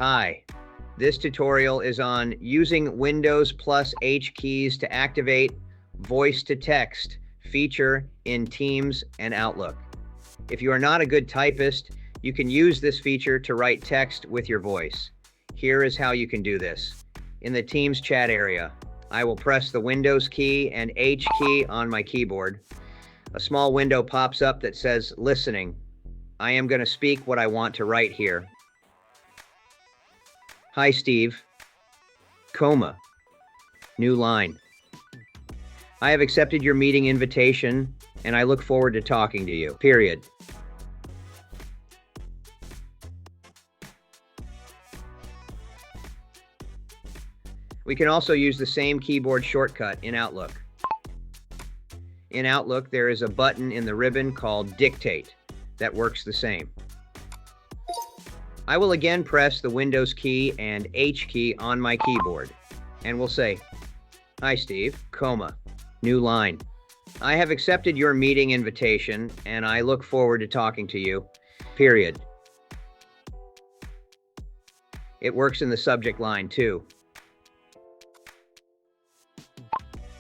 Hi, this tutorial is on using Windows plus H keys to activate voice to text feature in Teams and Outlook. If you are not a good typist, you can use this feature to write text with your voice. Here is how you can do this. In the Teams chat area, I will press the Windows key and H key on my keyboard. A small window pops up that says listening. I am going to speak what I want to write here. Hi, Steve. Comma. New line. I have accepted your meeting invitation, and I look forward to talking to you. Period. We can also use the same keyboard shortcut in Outlook. In Outlook, there is a button in the ribbon called Dictate that works the same. I will again press the Windows key and H key on my keyboard, and we'll say, Hi, Steve, comma, new line. I have accepted your meeting invitation, and I look forward to talking to you, period. It works in the subject line, too.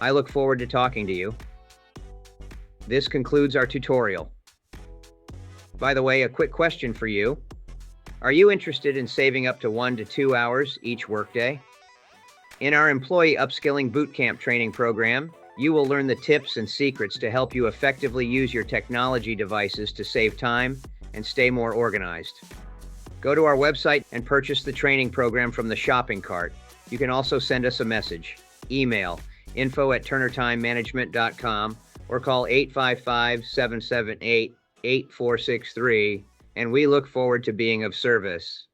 I look forward to talking to you. This concludes our tutorial. By the way, a quick question for you. Are you interested in saving up to 1 to 2 hours each workday? In our Employee Upskilling Bootcamp training program, you will learn the tips and secrets to help you effectively use your technology devices to save time and stay more organized. Go to our website and purchase the training program from the shopping cart. You can also send us a message, email info@turnertimemanagement.com, or call 855-778-8463, and we look forward to being of service.